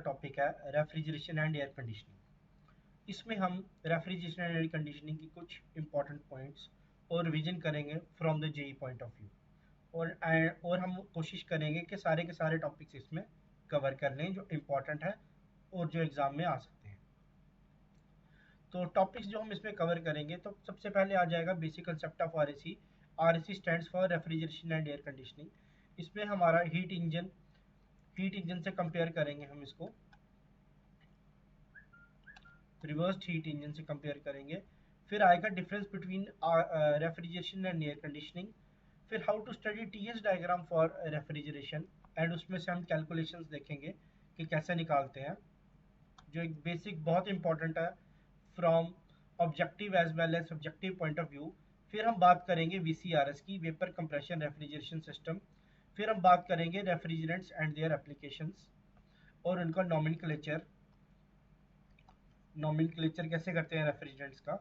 Topic है refrigeration and air conditioning. इसमें हम रेफ्रिजरेशन एंड एयर कंडीशनिंग की कुछ इंपॉर्टेंट पॉइंट्स और रिवीजन करेंगे from the JE point of view. और हम कोशिश करेंगे कि सारे के सारे टॉपिक्स इसमें कवर कर लें जो इम्पोर्टेंट है और जो एग्ज़ाम में आ सकते हैं। तो टॉपिक्स जो हम इसमें कवर करेंगे, तो सबसे पहले आ जाएगा basic concept of RAC. RAC stands for refrigeration and air conditioning. इसमें हमारा हीट इंजन से कंपेयर करेंगे हम इसको, रिवर्स्ड हीट इंजन से कंपेयर करेंगे। फिर आएगा difference between refrigeration and air conditioning. फिर how to study TS diagram for refrigeration, and उसमें से हम कैलकुलेशंस देखेंगे कि कैसे निकालते हैं, जो एक बेसिक बहुत इंपॉर्टेंट है from objective as well as subjective point of view. फिर हम बात करेंगे वीसीआरएस की, वेपर कंप्रेशन रेफ्रिजरेशन सिस्टम। फिर हम बात करेंगे रेफ्रिजरेंट्स एंड देयर एप्लीकेशंस और उनका नॉमेनक्लेचर कैसे करते हैं रेफ्रिजरेंट्स का।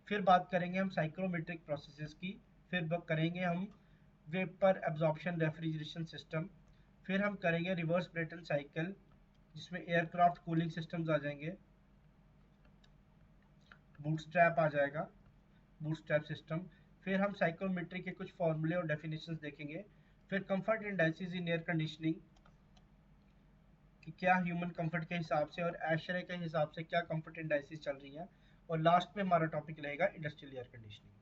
फिर बात करेंगे हम साइक्रोमेट्रिक प्रोसेसेस की। फिर करेंगे हम वेपर एब्जॉर्प्शन रेफ्रिजरेशन सिस्टम। फिर हम करेंगे रिवर्स ब्रेटन साइकिल, जिसमें एयरक्राफ्ट कूलिंग सिस्टम्स आ जाएंगे, बूटस्ट्रैप आ जाएगा, बूटस्ट्रैप सिस्टम। फिर हम साइक्रोमेट्री के कुछ फॉर्मूले और डेफिनेशंस देखेंगे। फिर comfort indices in air conditioning, कि क्या ह्यूमन कंफर्ट के हिसाब से और एशरे के हिसाब से क्या कंफर्ट इंडाइसिस चल रही हैं। और लास्ट में हमारा टॉपिक रहेगा इंडस्ट्रियल एयर कंडीशनिंग।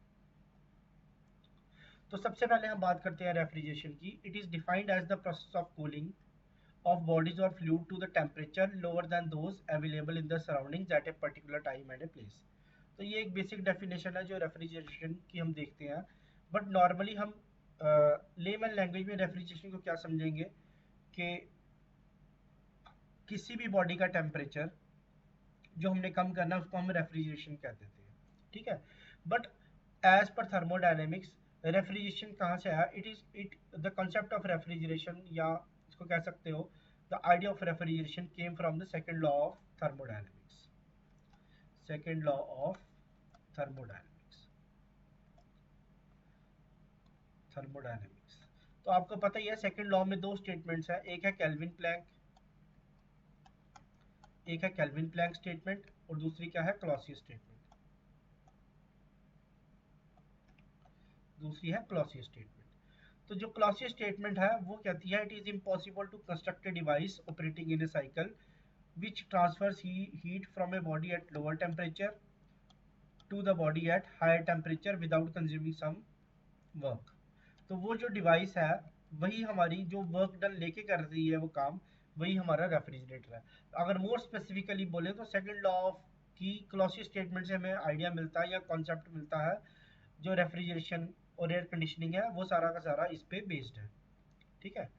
तो सबसे पहले हम बात करते हैं रेफ्रिजरेशन की। It is defined as the process of cooling of bodies or fluid to the temperature lower than those available in the surroundings at a particular time and a place। तो ये एक बेसिक डेफिनेशन है जो refrigeration की हम देखते हैं। But normally हम लेमन लैंग्वेज में रेफ्रिजरेशन को क्या समझेंगे कि किसी भी बॉडी का टेम्परेचर जो हमने कम करना है उसको हम रेफ्रिजरेशन कह देते हैं, ठीक है। But as per thermodynamics, refrigeration कहाँ से आया? It the concept of refrigeration, या इसको कह सकते हो the idea of refrigeration came from the second law of thermodynamics. Second law of thermodynamics thermodynamics तो आपको पता ही है, सेकेंड लॉ में दो स्टेटमेंट्स हैं, एक है केल्विन प्लैंक स्टेटमेंट और दूसरी क्या है? Clausius statement. दूसरी है क्लॉसियस स्टेटमेंट। तो जो क्लॉसियस स्टेटमेंट है वो कहती है, it is impossible to construct a device operating in a cycle which transfers heat from a body at lower temperature to the body at higher temperature without consuming some work। तो वो जो device है वही हमारी जो work done लेके कर रही है वो काम, वही हमारा रेफ्रिजरेटर है। अगर मोर स्पेसिफिकली बोले तो सेकंड लॉ ऑफ की क्लॉसियस स्टेटमेंट से हमें आइडिया मिलता है या कॉन्सेप्ट मिलता है। जो रेफ्रिजरेशन और एयर कंडीशनिंग है वो सारा का सारा इस पे बेस्ड है, ठीक है।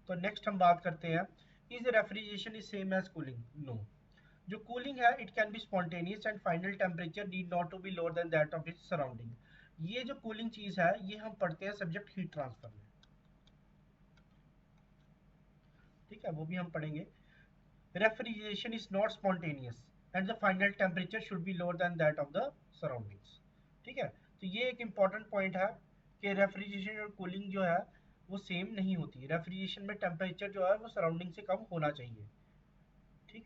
तो नेक्स्ट हम बात करते हैं, is refrigeration is same as cooling? No. जो कूलिंग है it can be spontaneous and final temperature need not to be lower than that of its surrounding. ये जो कूलिंग चीज है ये हम पढ़ते हैं सब्जेक्ट हीट ट्रांसफर में, ठीक है, वो भी हम पढ़ेंगे। Refrigeration is not spontaneous and the final temperature should be lower than that of the surroundings, ठीक है। तो ये एक इंपॉर्टेंट पॉइंट है कि रेफ्रिजरेशन और कूलिंग जो है वो सेम नहीं होती। रेफ्रिजरेशन में टेम्परेचर जो है वो सराउंडिंग से कम होना चाहिए, ठीक।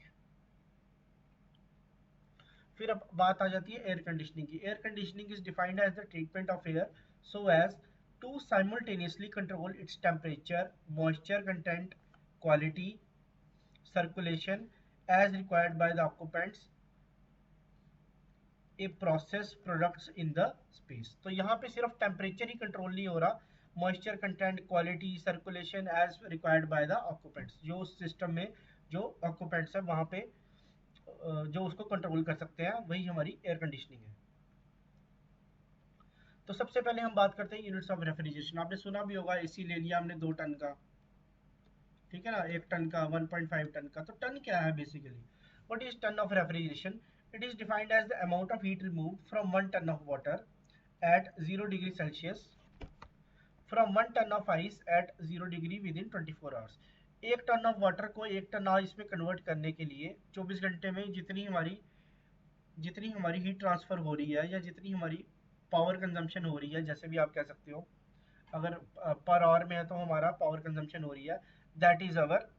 फिर अब बात आ जाती है एयर कंडीशनिंग की। Air conditioning is defined as the treatment of air so as to simultaneously control its temperature, moisture content, quality, circulation as required by the occupants a process products in the space. तो यहाँ पे सिर्फ temperature ही control नहीं हो रहा, moisture content, quality, circulation as required by the occupants. जो उस system में जो ऑक्यूपेंट्स है वहाँ पे जो उसको कंट्रोल कर सकते हैं, वही हमारी एयर कंडीशनिंग है। तो सबसे पहले हम बात करते हैं यूनिट्स ऑफ रेफ्रिजरेशन। आपने सुना भी होगा, एसी ले लिया हमने 2 टन का, ठीक है ना, 1 टन का, 1.5 टन का। तो टन क्या है basically? What is ton of refrigeration? It is defined as the amount of heat removed from 1 ton of water at 0 degree Celsius from 1 ton of ice at 0 degree within 24 hours। 1 ton of water को 1 ton ice में convert करने के लिए 24 घंटे में जितनी हमारी heat transfer हो रही है या जितनी हमारी पावर कंजम्पशन हो रही है, जैसे भी आप कह सकते हो, अगर पर आवर में है तो हमारा पावर कंजम्पशन हो रही है, that is our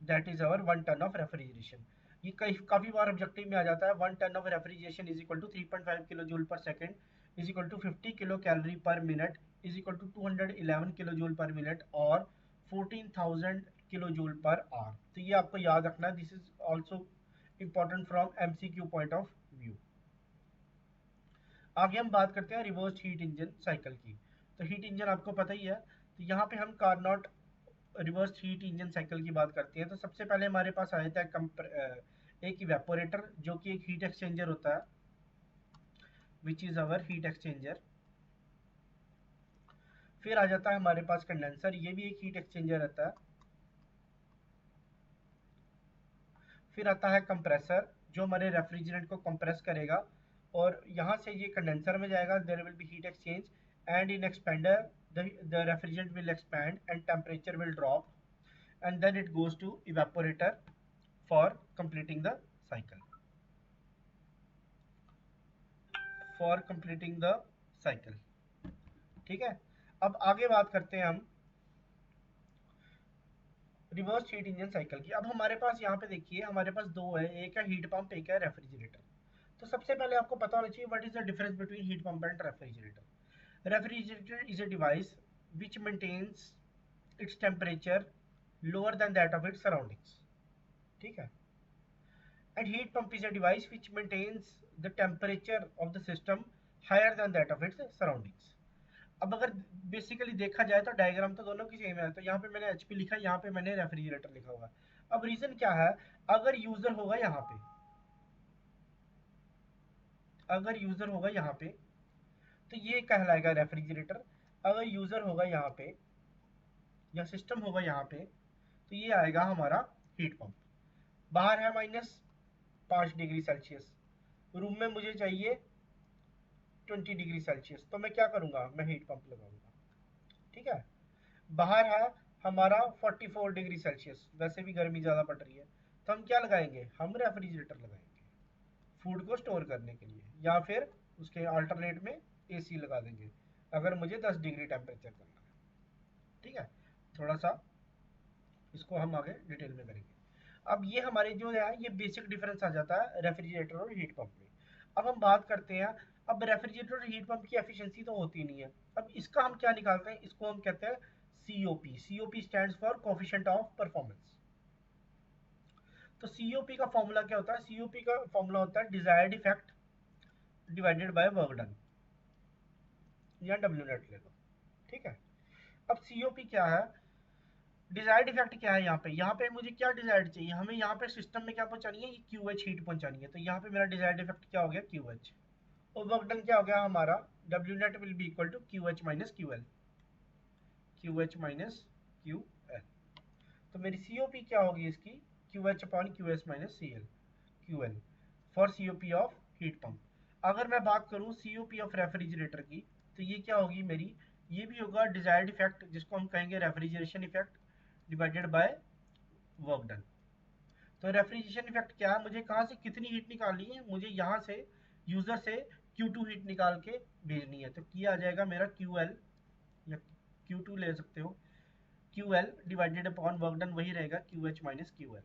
that is our 1 ton of refrigeration. ये काफी बार ऑब्जेक्टिव में आ जाता है। 1 ton of refrigeration is equal to 3.5 kilo joule per second is equal to 50 kilo calorie per minute is equal to 211 kilo joule per minute और 14,000 kilo joule per hour. तो ये आपको याद रखना है। This is also important from MCQ point of view. आगे हम बात करते हैं रिवर्स हीट इंजन साइकिल की। तो हीट इंजन आपको पता ही है। तो यहाँ पे हम Carnot reverse heat engine cycle की बात करते हैं। तो सबसे पहले हमारे पास आ जाता है एक इवेपोरेटर जो कि एक हीट एक्सचेंजर होता है, which is our heat exchanger. फिर आ जाता है हमारे पास कंडेंसर, ये भी एक हीट एक्सचेंजर रहता है। फिर आता है कंप्रेसर जो हमारे रेफ्रिजरेंट को कंप्रेस करेगा और यहाँ से ये कंडेंसर में जाएगा। There will be heat exchange and in expander the refrigerant will expand and temperature will drop and then it goes to evaporator for completing the cycle for completing the cycle। ठीक है, अब आगे बात करते हैं हम रिवर्स हीट इंजन साइकिल की। अब हमारे पास यहाँ पे देखिए हमारे पास दो है, एक है हीट पंप, एक है रेफ्रिजरेटर। तो सबसे पहले आपको पता होना चाहिए what is the difference between heat pump and refrigerator. Refrigerator is a device which maintains its temperature lower than that of its surroundings। ठीक है, and heat pump is a device which maintains the temperature of the system higher than that of its surroundings। अब अगर basically देखा जाए तो diagram तो दोनों की सेम है। तो यहाँ पे मैंने एचपी लिखा है, यहाँ पे मैंने रेफ्रिजरेटर लिखा हुआ है। अब रीजन क्या है, अगर यूजर होगा यहाँ पे, अगर यूजर होगा यहाँ पे तो ये कहलाएगा रेफ्रिजरेटर। अगर यूजर होगा यहाँ पे या सिस्टम होगा यहाँ पे तो ये आएगा हमारा हीट पंप। बाहर है -5 डिग्री सेल्सियस, रूम में मुझे चाहिए 20 डिग्री सेल्सियस, तो मैं क्या करूंगा, मैं हीट पंप लगाऊंगा। ठीक है, बाहर है हमारा 44 डिग्री सेल्सियस, वैसे भी गर्मी ज़्यादा पड़ रही है, तो हम क्या लगाएंगे, हम रेफ्रिजरेटर लगाएंगे फूड को स्टोर करने के लिए, या फिर उसके अल्टरनेट में एसी लगा देंगे अगर मुझे 10 डिग्री टेम्परेचर करना है। ठीक है, थोड़ा सा इसको हम आगे डिटेल में करेंगे। अब ये हमारे जो है ये बेसिक डिफरेंस आ जाता है रेफ्रिजरेटर और हीट पंप में। अब हम बात करते हैं, अब रेफ्रिजरेटर और हीट पंप की एफिशिएंसी तो होती नहीं है। अब इसका हम क्या निकालते हैं, इसको हम कहते हैं COP. COP stands for coefficient of performance. तो सीओपी का फॉर्मूला क्या होता है, सीओपी का फॉर्मूला होता है desired effect divided by work done, या डब्ल्यू नेट ले लो। ठीक है, अब सीओपी क्या है, डिजायर्ड इफेक्ट क्या है, यहाँ पे मुझे क्या डिजायर्ड चाहिए, हमें यहाँ पे सिस्टम में क्या पहुंचानी है, ये क्यू एच हीट पहुंचानी है। तो यहाँ पे मेरा डिजायर्ड इफेक्ट क्या हो गया, क्यू एच। और वर्क डन क्या हो गया हमारा, W net will be equal to Q H minus Q L, Q H minus Q L. तो मेरी सीओपी क्या होगी इसकी, Q H upon Q S minus C L, Q L for COP of heat pump. अगर मैं बात करूँ COP of refrigerator की, तो ये क्या होगी मेरी, ये भी होगा डिजायर्ड इफेक्ट जिसको हम कहेंगे refrigeration effect divided by work done. तो रेफ्रिजरेशन इफेक्ट क्या है, मुझे कहाँ से कितनी हीट निकालनी है, मुझे यहाँ से यूजर से Q2 हीट निकाल के भेजनी है। तो किया आ जाएगा मेरा QL, या Q2 ले सकते हो, QL divided upon work done वही रहेगा QH minus QL।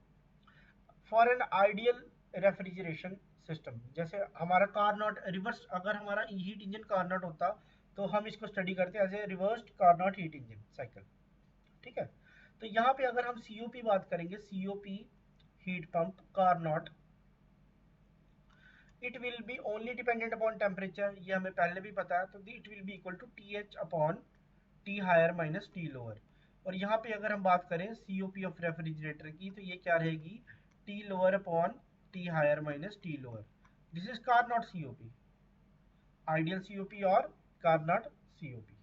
For an ideal refrigeration system, जैसे हमारा कार्नोट रिवर्स, अगर हमारा हीट इंजन कार्नोट होता तो हम इसको स्टडी करते as a reversed Carnot heat engine cycle. ठीक है, तो यहाँ पे अगर हम सीओपी बात करेंगे, COP heat pump Carnot, it will be only dependent upon temperature, ये हमें पहले भी पता है। तो it will be equal to T H upon T higher minus T lower. और यहाँ पे अगर हम बात करें सीओपी ऑफ रेफ्रिजरेटर की, तो ये क्या रहेगी, T lower upon T higher minus T lower. This is Carnot COP, ideal COP और कार्नोट सीओपी।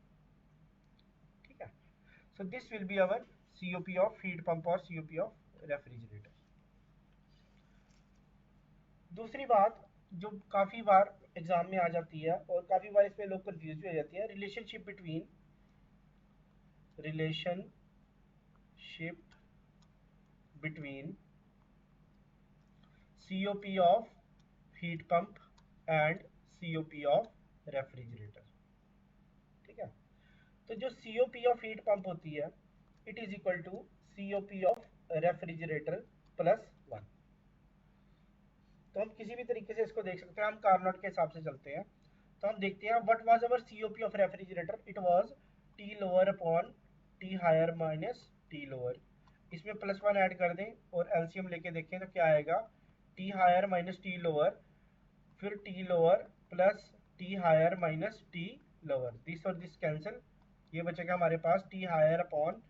ठीक है, so this will be our COP of heat pump और सीओपी ऑफ रेफ्रिजरेटर। दूसरी बात जो काफ़ी बार एग्जाम में आ जाती है और काफ़ी बार इसमें लोग कंफ्यूज भी हो जाती है, relationship between COP of heat pump and COP of refrigerator. ठीक है, तो जो सीओपी ऑफ हीट पंप होती है, it is equal to COP of refrigerator plus 1। तो हम किसी भी तरीके से इसको देख सकते हैं, हम कार्नोट के हिसाब से चलते हैं। तो हम देखते हैं what was our COP of refrigerator, it was T lower upon T higher minus T lower. इसमें प्लस 1 ऐड कर दें और एलसीएम लेके देखें तो क्या आएगा, T higher minus T lower, फिर T lower plus T higher minus T lower, this और दिस कैंसिल, ये बचेगा हमारे पास T higher upon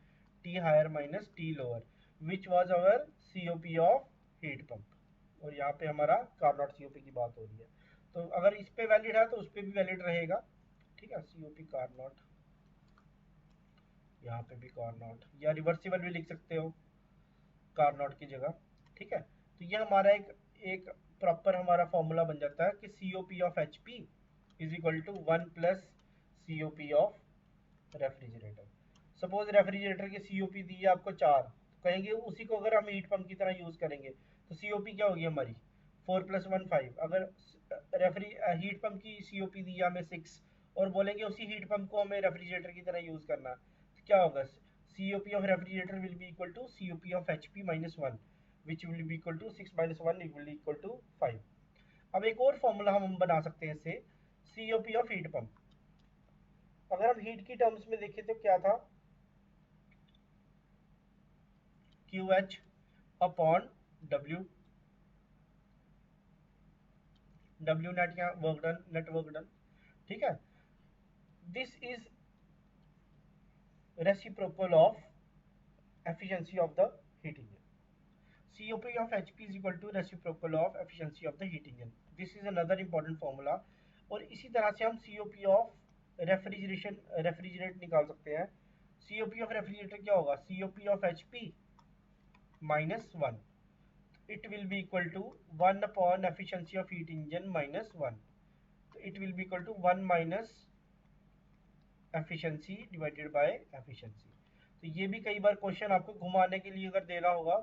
T higher minus T lower, which was our COP of heat pump. और यहाँ पे हमारा कार्नोट सीओपी की बात हो रही है, तो अगर इस पे वैलिड है तो उस पे भी वैलिड रहेगा। ठीक है, सीओपी कार्नोट, यहाँ पे भी कार्नोट, या रिवर्सिबल भी लिख सकते हो कार्नोट की जगह। ठीक है, तो ये हमारा एक एक प्रॉपर हमारा फॉर्मूला बन जाता है कि COP of H P is equal to 1 plus COP of refrigerator. Suppose refrigerator की सीओपी दी है आपको 4, तो कहेंगे उसी को अगर हम हीट पंप की तरह यूज करेंगे तो सीओपी क्या होगी हमारी 4 + 1 5। अगर रेफ्री हीट पंप की सीओपी दी है हमें 6 और बोलेंगे उसी हीट पंप को हमें रेफ्रिजरेटर की तरह यूज करना है, तो क्या होगा, COP of refrigerator will be equal to COP of HP minus 1, which will be equal to 6 minus 1 will be equal to 5। अब एक और फॉर्मूला हम बना सकते हैं इससे, COP of हीट पंप। अगर हम हीट की टर्म्स में देखें तो क्या था, QH upon W, W net क्या work done, net work done. ठीक है, this is reciprocal of efficiency of the heat engine। COP of HP is equal to reciprocal of efficiency of the heat engine। This is another important formula। और इसी तरह से हम COP of refrigerate निकाल सकते हैं। COP of रेफ्रिजरेटर क्या होगा, COP of HP minus 1, it will be equal to 1 upon efficiency of heat engine minus 1, तो it will be equal to 1 minus efficiency divided by efficiency। तो ये भी कई बार क्वेश्चन आपको घुमाने के लिए अगर दे रहा होगा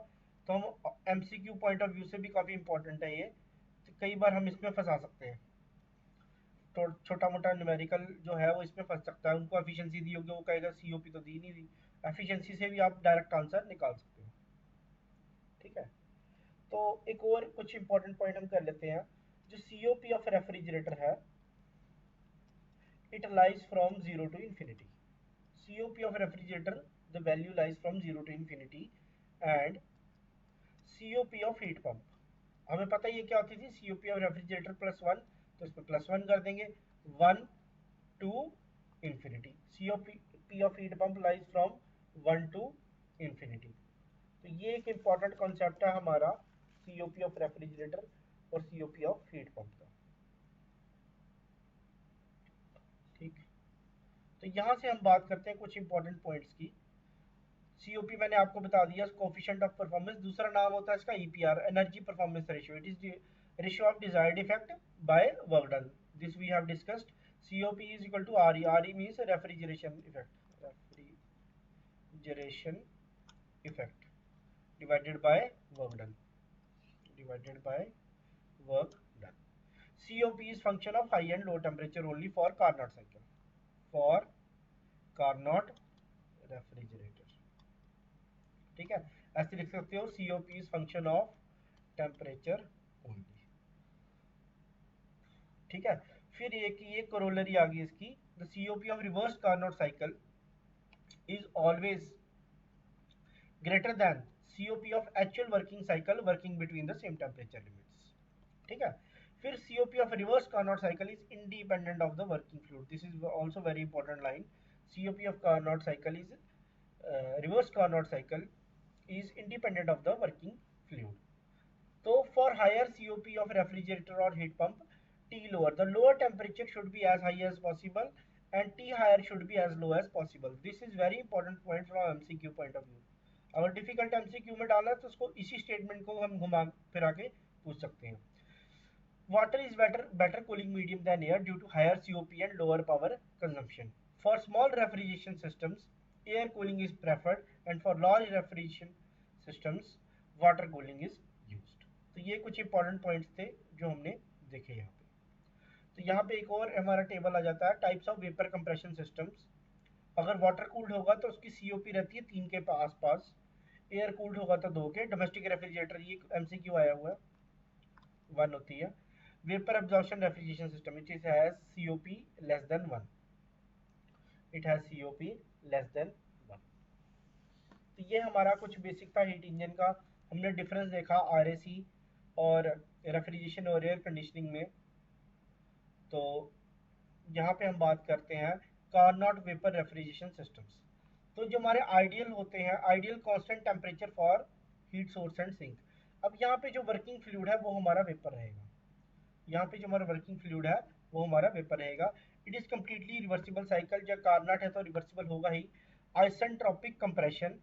तो हम एमसीक्यू पॉइंट ऑफ व्यू से भी काफ़ी इंपॉर्टेंट है ये, तो कई बार हम इसमें फंसा सकते हैं। तो छोटा मोटा न्यूमेरिकल जो है वो इसमें फंस सकता है, उनको एफिशिएंसी दी होगी वो कहेगा सीओपी तो दी नहीं दी, एफिशिएंसी से भी आप डायरेक्ट आंसर निकाल सकते हो। ठीक है, तो एक और कुछ इंपॉर्टेंट पॉइंट हम कर लेते हैं। जो सीओपी ऑफ रेफ्रिजरेटर है, it lies from 0 to infinity। COP of refrigerator, the value lies from 0 to infinity। and COP of heat pump, हमें पता ही है क्या होती थी, COP of refrigerator प्लस 1, तो इस पर प्लस 1 कर देंगे, 1 to infinity। COP of heat pump lies from 1 to infinity। तो ये एक इंपॉर्टेंट कॉन्सेप्ट है हमारा COP of refrigerator और COP of heat pump का। ठीक, तो यहाँ से हम बात करते हैं कुछ इंपॉर्टेंट पॉइंट्स की। सीओपी मैंने आपको बता दिया, कोफिशिएंट ऑफ परफॉर्मेंस, दूसरा नाम होता है इसका EPR, energy performance ratio. It is ratio of desired effect by work done, this we have discussed. COP is equal to RE, RE means refrigeration effect, refrigeration effect divided by work done, divided by work done. COP is function of high and low temperature only for Carnot cycle, for Carnot refrigerator। ठीक है, ऐसे लिख सकते हो COP is function of temperature only। ठीक है, फिर ये कोरोलरी आ गई इसकी, the COP of reverse Carnot cycle is always greater than COP of actual working cycle working between the same temperature limits। ठीक है, फिर COP of reverse Carnot cycle is independent of the working fluid। this is also very important line। COP of Carnot cycle is reverse Carnot cycle is independent of the working fluid। So for higher COP of refrigerator or heat pump, T lower, the lower temperature should be as high as possible and T higher should be as low as possible। This is very important point from MCQ point of view। अगर difficult MCQ में डाला तो उसको इसी statement को हम घुमा फिरा के पूछ सकते हैं। Water is better cooling medium than air due to higher COP and lower power consumption। For small refrigeration systems, air cooling is preferred and for large refrigeration systems, water cooling is used। तो ये कुछ important points थे जो हमने देखे यहाँ पे। तो यहाँ पे एक और हमारा टेबल आ जाता है, types of vapour compression systems. अगर वाटर कूल्ड होगा तो उसकी COP रहती है 3 के आसपास, एयर कूल्ड होगा तो 2 के, डोमेस्टिक रेफ्रिजरेटर ये एमसीक्यू आया हुआ है 1 होती है। Vapour absorption refrigeration system it is has COP less than 1, it has COP less than 1। तो ये हमारा कुछ बेसिक था हीट इंजन का। हमने डिफरेंस देखा आरएसी और रेफ्रिजरेशन और एयर कंडीशनिंग में। तो यहाँ पे हम बात करते हैं कार्नोट वेपर रेफ्रिजरेशन सिस्टम्स। तो जो हमारे आइडियल होते हैं, ideal constant temperature for heat source and sink. अब यहाँ पे जो वर्किंग फ्लूइड है वो हमारा वेपर रहेगा। यहाँ पे जो हमारा वर्किंग फ्लूइड है वो हमारा वेपर रहेगा। It is completely reversible cycle. जब कार्नोट है तो रिवर्सिबल होगा ही। आइसेंट्रोपिक कंप्रेशन,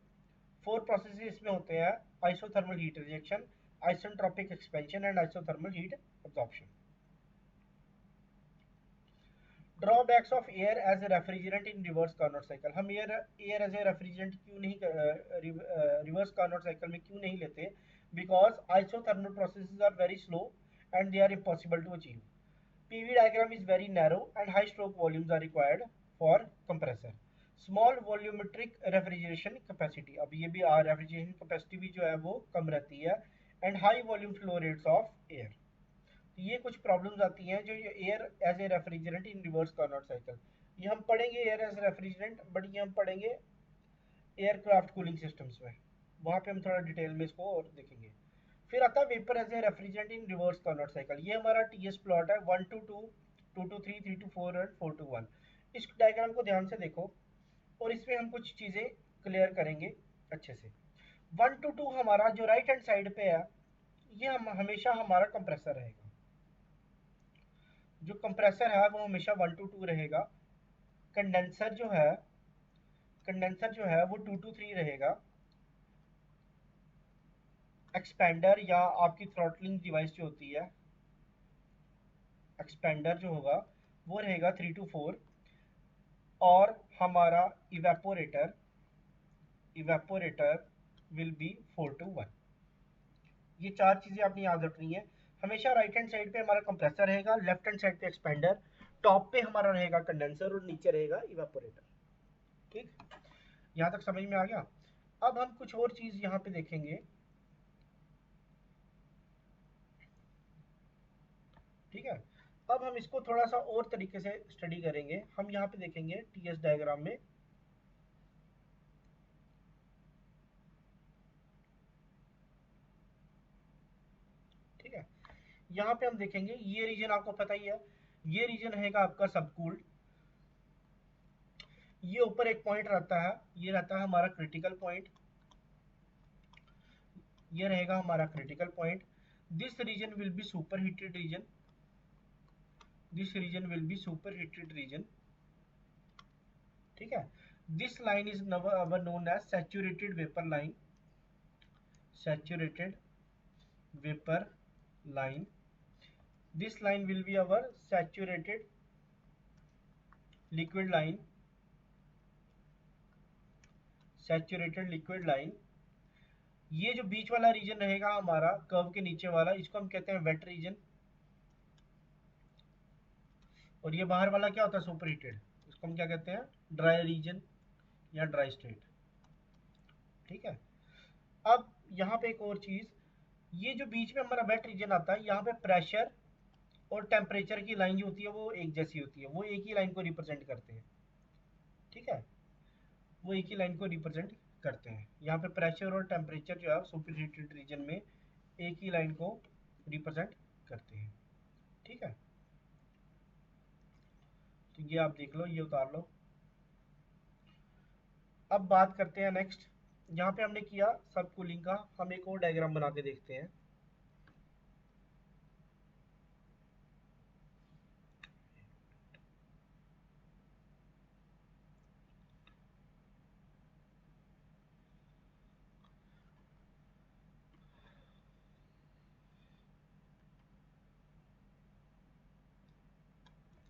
4 प्रोसेस इसमें होते हैं, isothermal heat rejection, isentropic expansion and isothermal heat absorption. Drawbacks of air as a refrigerant in reverse Carnot cycle. हम एयर एज ए रेफ्रिजरेंट क्यों नहीं रिवर्स कार्नोट साइकिल में क्यों नहीं लेते? Because isothermal processes are very slow and they are impossible to achieve. PV diagram is very narrow and high stroke volumes are required for compressor. Small volumetric refrigeration capacity, अब ये भी refrigeration capacity भी जो है वो कम रहती है, and high volume flow rates of air. तो ये कुछ प्रॉब्लम्स आती हैं जो ये air as a refrigerant in reverse Carnot cycle. ये हम पढ़ेंगे एयर एज रेफ्रिजरेंट, बट ये हम पढ़ेंगे एयरक्राफ्ट कूलिंग सिस्टम्स में, वहाँ पे हम थोड़ा डिटेल में इसको और देखेंगे। फिर आता है vapour as a refrigerant in reverse Carnot cycle. ये हमारा टीएस प्लॉट है 1 to 2, 2 to 3, 3 to 4 और 4 to 1। इस डायग्राम को ध्यान से देखो और इसमें हम कुछ चीज़ें क्लियर करेंगे अच्छे से। 1 to 2 हमारा जो राइट हैंड साइड पे है, ये हम हमेशा हमारा कंप्रेसर रहेगा। जो कंप्रेसर है वो हमेशा 1 to 2 रहेगा। कंडेंसर जो है, कंडेंसर जो है वो 2 to 3 रहेगा। एक्सपेंडर या आपकी थ्रॉटलिंग डिवाइस जो होती है, एक्सपेंडर जो होगा वो रहेगा 3 to 4। और हमारा evaporator, evaporator will be 4 to 1। ये 4 चीज़ें आपने याद रखनी है। हमेशा राइट हैंड साइड पे हमारा कंप्रेसर रहेगा, लेफ्ट हैंड साइड पे एक्सपेंडर, टॉप पे हमारा रहेगा कंडेंसर और नीचे रहेगा इवेपोरेटर। ठीक, यहाँ तक समझ में आ गया? अब हम कुछ और चीज़ यहाँ पे देखेंगे। ठीक है, अब हम इसको थोड़ा सा और तरीके से स्टडी करेंगे। हम यहाँ पे देखेंगे टीएस डायग्राम में, ठीक है, यहाँ पे हम देखेंगे ये रीजन आपको पता ही है, ये रीजन रहेगा आपका सबकूल्ड। ये ऊपर एक पॉइंट रहता है, ये रहता है हमारा क्रिटिकल पॉइंट, ये रहेगा हमारा critical point. This region will be super heated region, this region will be super heated region. ठीक है, this line is known as saturated vapour line, saturated vapour line. This line will be our saturated liquid line, saturated liquid line। ये जो बीच वाला reason रहेगा हमारा curve के नीचे वाला, इसको हम कहते हैं वेट रीजन। और ये बाहर वाला क्या होता है? सुपर हीटेड, इसको हम क्या कहते हैं? ड्राई रीजन या ड्राई स्टेट। ठीक है, अब यहाँ पे एक और चीज, ये जो बीच में हमारा वेट रीजन आता है, यहाँ पे प्रेशर और टेम्परेचर की लाइन जो होती है वो एक जैसी होती है, वो एक ही लाइन को रिप्रेजेंट करते हैं। ठीक है, वो एक ही लाइन को रिप्रेजेंट करते हैं। यहाँ पे प्रेशर और टेम्परेचर जो है सुपर हीटेड रीजन में एक ही लाइन को रिप्रेजेंट करते हैं। ठीक है, तो ये आप देख लो, ये उतार लो। अब बात करते हैं नेक्स्ट, यहाँ पे हमने किया सब कूलिंग का, हम एक और डायग्राम बना के देखते हैं।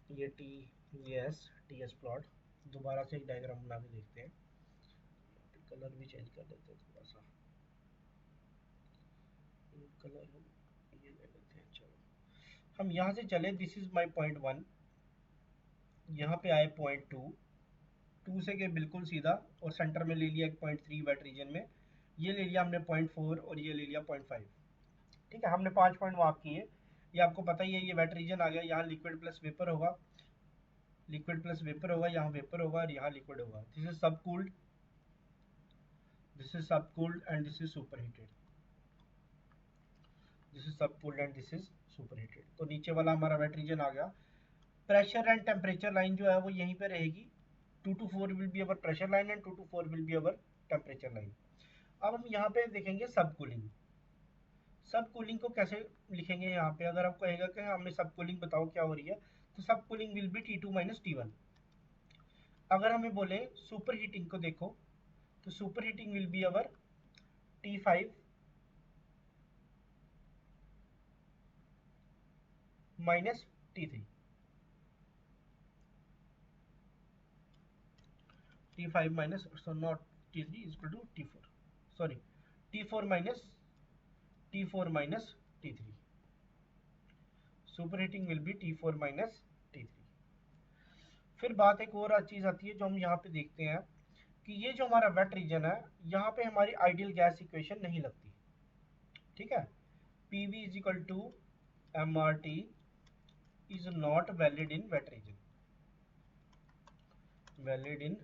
ये टी एस प्लॉट, दोबारा से एक डायग्राम बना के देखते हैं। कलर भी चेंज कर देते हैं थोड़ा सा, कलर हम ये ले लेते हैं। चलो हम यहाँ से चले, दिस इज माई पॉइंट 1, यहाँ पे आए पॉइंट 2, 2 से के बिल्कुल सीधा और सेंटर में ले लिया एक पॉइंट 3 वेट रीजन में। ये ले लिया हमने 0.4 और ये ले लिया 0.5। ठीक है, हमने 5 पॉइंट मार्क किए। ये आपको पता ही है, ये वेट रीजन आ गया, यहाँ लिक्विड प्लस वेपर होगा, लिक्विड प्लस वेपर होगा, यहाँ वेपर होगा और यहाँ लिक्विड होगा। This is sub cooled, this is sub cooled and this is super heated, this is sub cooled and this is super heated. तो नीचे वाला हमारा वेट रीजन आ गया। प्रेशर एंड टेम्परेचर लाइन जो है वो यहीं पे रहेगी। 2 to 4 will be our pressure line and 2 to 4 will be our temperature line. अब हम यहाँ पे देखेंगे सब कूलिंग। सब कूलिंग को कैसे लिखेंगे? यहाँ पे अगर आपको कहेगा कि हमें सब कूलिंग बताओ क्या हो रही है, तो सब cooling will be T2 minus T1। अगर हमें बोले सुपर हीटिंग को देखो, तो super heating will be our T5 minus T3। T5 minus, so not T3 is equal to T4, sorry, T4 minus T4 minus T3, super heating will be T4 minus T3। फिर बात एक और चीज आती है जो हम यहाँ पे देखते हैं कि ये जो हमारा वेट रीजन है, यहाँ पे हमारी आइडियल गैस इक्वेशन नहीं लगती। ठीक है, PV is equal to MRT is not valid in wet region, valid in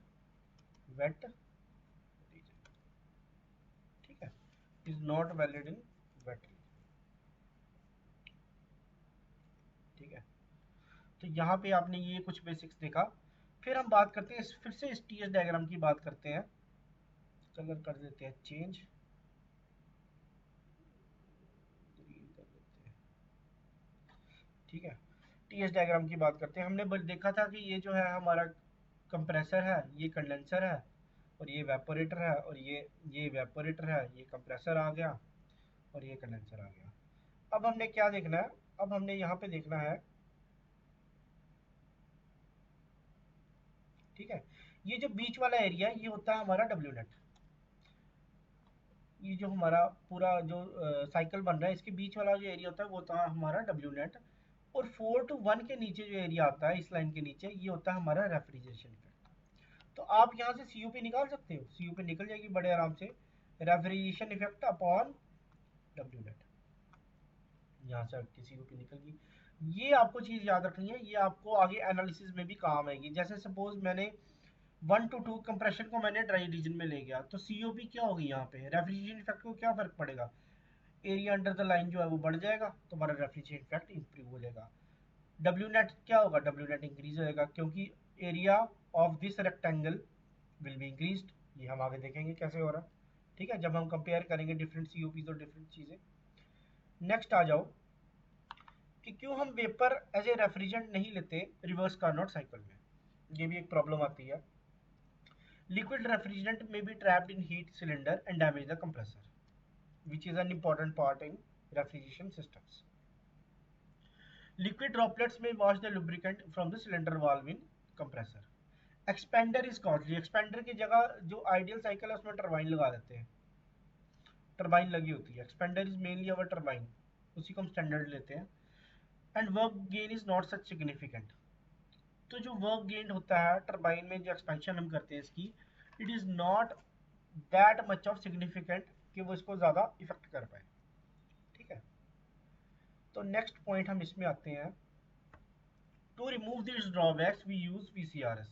wet region. ठीक है, is not valid in wet region. ठीक है, तो यहाँ पे आपने ये कुछ बेसिक्स देखा। फिर हम बात करते हैं, फिर से इस टीएस डायग्राम की बात करते हैं। कलर कर देते हैं चेंज, ग्रीन कर देते हैं। ठीक है, टीएस डायग्राम की बात करते हैं। हमने देखा था कि ये जो है हमारा कंप्रेसर है, ये कंडेंसर है, और ये वेपोरेटर है, और ये वेपोरेटर है, ये कंप्रेसर आ गया और ये कंडेंसर आ गया। अब हमने क्या देखना है? अब हमने यहाँ पे देखना है, ठीक है, ये जो बीच वाला एरिया है ये होता है हमारा डब्ल्यू नेट। ये जो हमारा पूरा जो साइकिल बन रहा है, इसके बीच वाला जो एरिया होता है वो होता है हमारा डब्ल्यू नेट। और 4 to 1 के नीचे जो एरिया आता है, इस लाइन के नीचे, ये होता है हमारा रेफ्रिजरेशन इफेक्ट। तो आप यहाँ से सीयूपी निकाल सकते हो, सीयूपी निकल जाएगी बड़े आराम से, refrigeration effect upon W net, यहाँ से आपकी सीयूपी निकल गई। ये आपको चीज याद रखनी है, ये आपको आगे एनालिसिस में भी काम आएगी। जैसे सपोज मैंने 1 to 2 कंप्रेशन को मैंने ड्राई रीजन में ले गया, तो सीओपी क्या होगी? यहाँ पे रेफ्रिजरेशन इफेक्ट को क्या फर्क पड़ेगा? एरिया अंडर द लाइन जो है वो बढ़ जाएगा, तो हमारा रेफ्रिजरेशन इफेक्ट इंप्रूव हो जाएगा। डब्ल्यू नेट क्या होगा? डब्ल्यू नेट इंक्रीज होएगा, क्योंकि area of this rectangle will be increased. ये हम आगे देखेंगे कैसे हो रहा है। ठीक है, जब हम कंपेयर करेंगे डिफरेंट सीओपीज और डिफरेंट चीजें। नेक्स्ट आ जाओ कि क्यों हम वेपर एज ए रेफ्रिजरेंट नहीं लेते रिवर्स कार्नोट साइकिल में। ये भी एक प्रॉब्लम आती है। Liquid refrigerant may be trapped in heat cylinder and damage the compressor, which is an important part in refrigeration systems. Liquid droplets may wash the lubricant from the cylinder valve in compressor. Expander is costly. Expander की जगह जो ideal cycle है उसमें turbine लगा देते हैं, turbine लगी होती है। Expander is mainly our turbine, उसी को हम स्टैंडर्ड लेते हैं। And work gain is not such significant. तो जो वर्क गेन होता है टरबाइन में, जो एक्सपेंशन हम करते हैं इसकी, it is not that much of significant कि वो इसको ज़्यादा इफेक्ट कर पाए। ठीक है, तो नेक्स्ट पॉइंट हम इसमें आते हैं। To remove this drawbacks we use VCRS।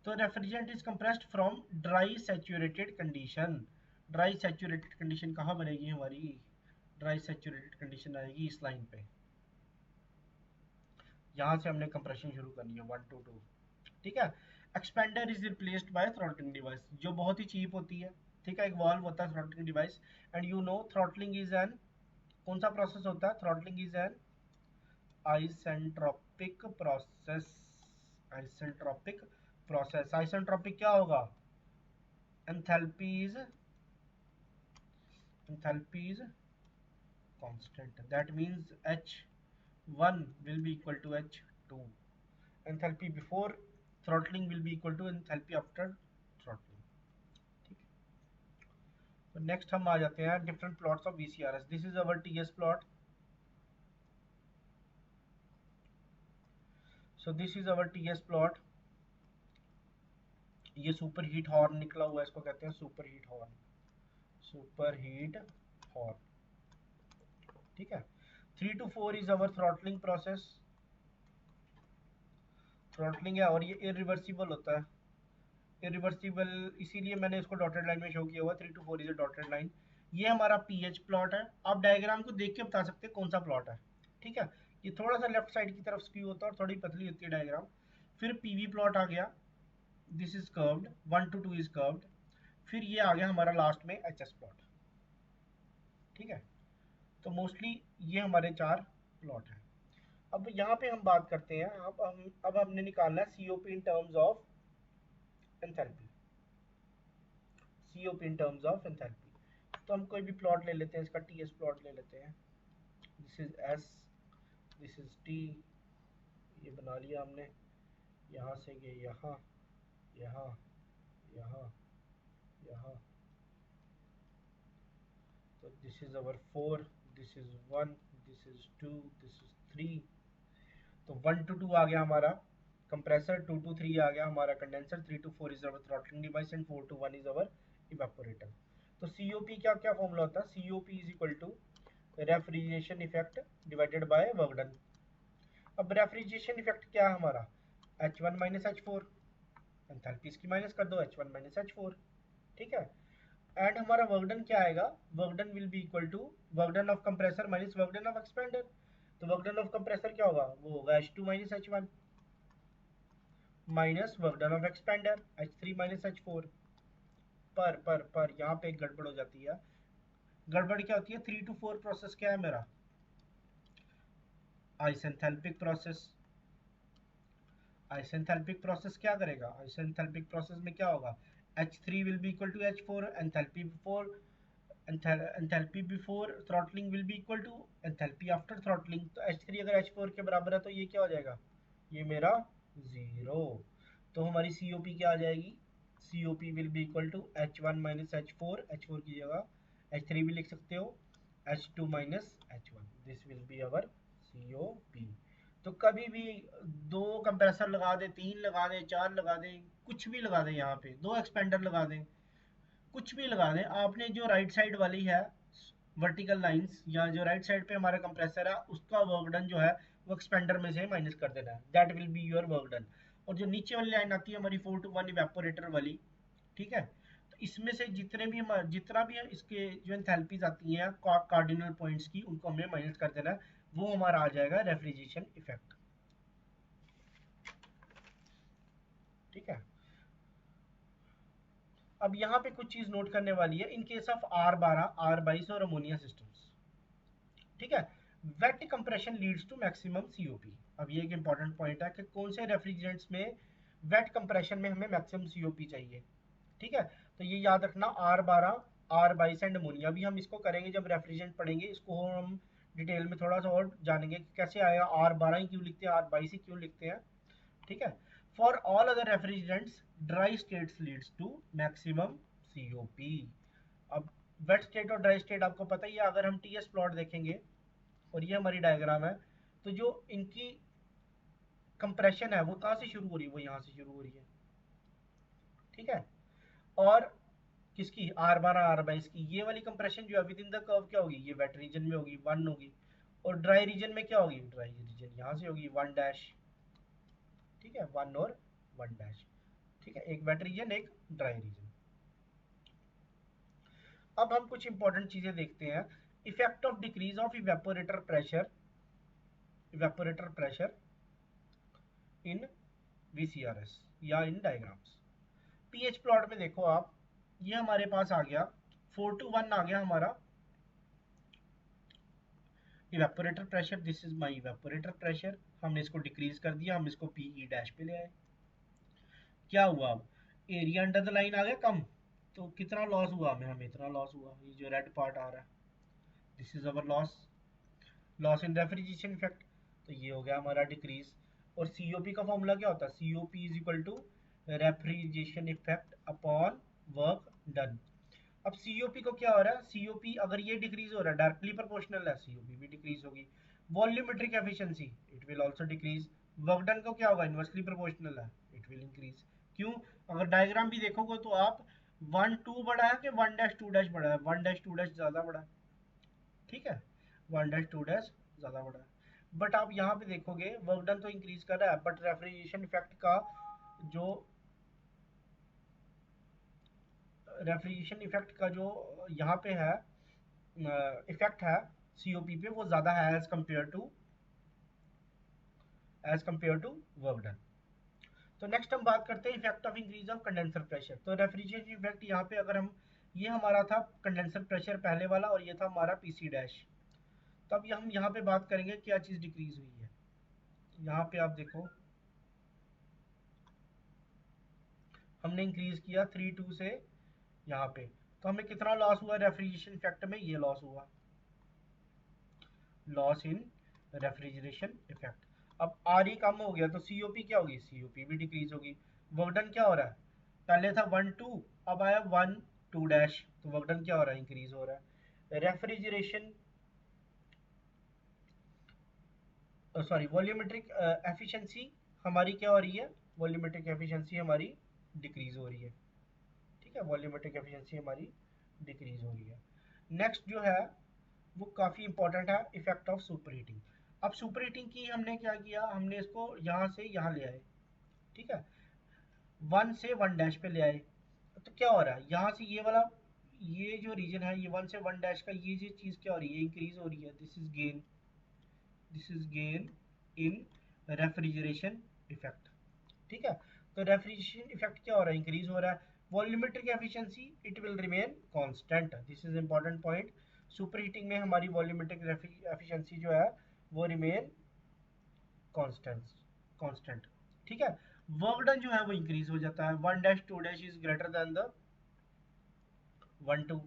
तो refrigerant is compressed from dry saturated condition. Dry saturated condition कहाँ बनेगी हमारी? ड्राई सैचुरेटेड कंडीशन आएगी इस लाइन पे। यहाँ से हमने कंप्रेशन शुरू करनी है 1 to 2। ठीक है, expander is replaced by throttling device, जो बहुत ही चीप होती है। ठीक है, एक वाल्व होता है throttling device, and you know throttling is an, कौन सा प्रोसेस होता है? Throttling is an isentropic process. Isentropic process, isentropic क्या होगा? Enthalpy is, enthalpy is constant, that means H1 will be equal to H2। enthalpy before throttling will be equal to enthalpy after throttling। ठीक है, तो next हम आ जाते हैं different plots of VCRS। This is our TS plot, so this is our TS plot. ये super heat horn निकला हुआ है, इसको कहते हैं super heat horn, super heat hot, ठीक है। 3 to 4 is our throttling process, throttling है और ये इरिवर्सिबल होता है, इरिवर्सिबल इसीलिए मैंने इसको डॉटेड लाइन में शो किया हुआ। 3 to 4 is a dotted line. ये हमारा पीएच प्लॉट है। आप डायग्राम को देख के बता सकते हैं कौन सा प्लॉट है, ठीक है। ये थोड़ा सा लेफ्ट साइड की तरफ स्क्यू होता है और थोड़ी पतली होती है डायग्राम। फिर पीवी प्लॉट आ गया, this is curved, 1 to 2 is curved. फिर ये आ गया हमारा लास्ट में एचएस प्लॉट, ठीक है। तो मोस्टली ये हमारे 4 प्लॉट हैं। अब यहाँ पे हम बात करते हैं, अब हमने निकालना है COP in terms of enthalpy, COP in terms of enthalpy. तो हम कोई भी प्लॉट ले लेते हैं, इसका टीएस प्लॉट ले लेते हैं। This is S, this is T, ये बना लिया हमने। यहाँ से ये यहाँ, यहाँ, यहाँ, यहाँ। तो this is our 4, this is 1, this is 2, this is 3। तो 1 to 2 आ गया हमारा कंप्रेसर, 2 to 3 आ गया हमारा condenser, 3 to 4 is our throttling device and 4 to 1 is our evaporator. तो सीओपी क्या क्या फॉर्मूला होता है? COP is equal to refrigeration effect divided by work done. अब रेफ्रिजरेशन इफेक्ट क्या है हमारा? H1 माइनस H4, एंथैल्पी इसकी माइनस कर दो, H1 माइनस H4, ठीक है। एंड हमारा वर्क डन क्या आएगा? Work done will be equal to work done of compressor minus work done of expander. तो वर्क डन ऑफ कंप्रेसर क्या होगा? वो होगा H2 minus H1 minus work done of expander H3 minus H4। पर यहाँ पे एक गड़बड़ हो जाती है। गड़बड़ क्या होती है? 3 to 4 प्रोसेस क्या है मेरा? आइसेंथैल्पिक प्रोसेस। आइसेंथैल्पिक प्रोसेस क्या करेगा? आइसेंथैल्पिक प्रोसेस में क्या होगा? H3 will be equal to H4, enthalpy before throttling will be equal to enthalpy after throttling. तो H3 अगर H4 के बराबर है तो ये क्या हो जाएगा? ये मेरा 0। तो हमारी COP क्या आ जाएगी? COP will be equal to H1 minus H4, H4 की जगह H3 भी लिख सकते हो, H2 minus H1, this will be our COP। तो कभी भी 2 कंप्रेसर लगा दे, 3 लगा दे, 4 लगा दे, कुछ भी लगा दे, यहाँ पे 2 एक्सपेंडर लगा दें, कुछ भी लगा दें, आपने जो राइट साइड वाली है वर्टिकल लाइंस या जो राइट साइड पे हमारा कंप्रेसर है उसका वर्क डन जो है वो एक्सपेंडर में से माइनस कर देना है, that will be your work done. और जो नीचे वाली लाइन आती है हमारी 4 to 1 इवेपोरेटर वाली, ठीक है। तो इसमें से जितना भी इसके जो एंथैल्पीज आती हैं कार्डिनल पॉइंट्स की, उनको हमें माइनस कर देना है, वो हमारा आ जाएगा रेफ्रिजरेशन इफेक्ट, ठीक है। अब यहाँ पे कुछ चीज नोट करने वाली है, in case of R12, R22 और अमोनिया सिस्टम्स, ठीक है, wet compression leads to maximum COP. अब ये एक इंपॉर्टेंट पॉइंट है कि कौन से रेफ्रिजरेंट्स में वेट कंप्रेशन में हमें मैक्सिमम सीओपी चाहिए, ठीक है। तो ये याद रखना, R12, R22 एंड अमोनिया। अभी हम इसको करेंगे जब रेफ्रिजरेंट पढ़ेंगे, इसको हम डिटेल में थोड़ा सा और जानेंगे कि कैसे आएगा, R12 ही क्यों लिखते हैं, R22 ही क्यों लिखते हैं, ठीक है। For all other refrigerants dry states leads to maximum COP. अब वेट स्टेट और ड्राई स्टेट आपको पता ही है। अगर हम टीएस प्लॉट देखेंगे और ये हमारी डायग्राम है, तो जो इनकी कंप्रेशन है वो कहाँ से शुरू हो रही है? वो यहाँ से शुरू हो रही है, ठीक है। और किसकी? R12, R22 की ये वाली कंप्रेशन जो है विद इन द कर्व क्या होगी? ये वेट रीजन में होगी, 1 होगी। और ड्राई रीजन में क्या होगी? ड्राई रीजन यहाँ से होगी, 1 डैश, ठीक है, 1 और 1 डैश, ठीक है। एक वेट रीजन, एक ड्राई रीजन। अब हम कुछ इंपॉर्टेंट चीजें देखते हैं। Effect of decrease of evaporator pressure in VCRS या इन डायग्राम्स। पीएच प्लॉट में देखो आप, ये हमारे पास आ गया 4 to 1 आ गया हमारा evaporator pressure, this is my evaporator pressure. हमने इसको डिक्रीज कर दिया, हम इसको PE डैश पे ले आए। क्या हुआ? अब एरिया अंडर द लाइन आ गया कम, तो कितना लॉस हुआ हमें इतना लॉस हुआ, ये जो रेड पार्ट आ रहा है, this is our loss in refrigeration effect. तो ये हो गया हमारा डिक्रीज। और सीओपी का फॉर्मूला क्या होता है? COP is equal to refrigeration effect upon work done. अब सीओपी को क्या हो रहा है? सीओपी अगर ये डिक्रीज हो रहा है, डायरेक्टली प्रोपोर्शनल है, सीओपी भी डिक्रीज होगी। Volumetric efficiency, it will also decrease. Work done को क्या होगा? इनवर्सली प्रोपोर्शनल है, इट विल इंक्रीज। क्यों? अगर डायग्राम भी देखोगे तो आप वन टू बड़ा है कि वन डैश टू डैश बड़ा है? वन डैश टू डैश ज़्यादा बड़ा है, ठीक है, वन डैश टू डैश ज़्यादा बड़ा है। बट आप यहाँ पे देखोगे वर्क डन तो इंक्रीज कर रहा है, बट रेफ्रिजरेशन इफेक्ट का जो यहाँ पे है इफेक्ट है सीओपी पे, वो ज़्यादा है as compare to work done. तो नेक्स्ट हम बात करते हैं effect of increase of condenser pressure. तो रेफ्रिजरेशन इफेक्ट यहाँ पे अगर हम, ये हमारा था कंडेंसर प्रेशर पहले वाला और ये था हमारा पीसी डैश। तो अब हम यहाँ पे बात करेंगे क्या चीज़ डिक्रीज हुई है। यहाँ पे आप देखो हमने इंक्रीज किया 3.2 से यहाँ पे, तो हमें कितना लॉस हुआ रेफ्रिजरेशन इफेक्ट में? ये लॉस हुआ, लॉस इन रेफ्रिजरेशन इफेक्ट। अब आर ई कम हो गया तो सीओपी क्या होगी? सीओपी भी डिक्रीज होगी। वर्कडन क्या हो रहा है? पहले था 1 2, अब आया 1 2 डैश, तो वर्कडन क्या हो रहा है? इंक्रीज हो रहा है। रेफ्रिजरेशन सॉरी वॉल्यूमेट्रिक एफिशिएंसी हमारी क्या हो रही है? वॉल्यूमेट्रिक एफिशिएंसी हमारी डिक्रीज हो रही है, ठीक है, वॉल्यूमेट्रिक एफिशिएंसी हमारी डिक्रीज हो रही है। नेक्स्ट जो है वो काफ़ी इंपॉर्टेंट है, इफेक्ट ऑफ सुपर हीटिंग। अब सुपर हीटिंग की हमने क्या किया, हमने इसको यहाँ से यहाँ ले आए, ठीक है, वन से वन डैश पे ले आए। तो क्या हो रहा है यहाँ से ये वाला, ये जो रीजन है ये वन से वन डैश का, ये जो चीज़ क्या हो रही है? इंक्रीज हो रही है। This is gain in refrigeration effect, ठीक है। तो रेफ्रिजरेशन इफेक्ट क्या हो रहा है? इंक्रीज हो रहा है। Volumetric efficiency it will remain constant, this is important point. Super heating में हमारी वॉल्यूमेट्रिक एफिशिएंसी जो है वो रिमेन कांस्टेंट कांस्टेंट, ठीक है। वर्क डन जो है वो इंक्रीज हो जाता है, one dash two dash is greater than the 1 2,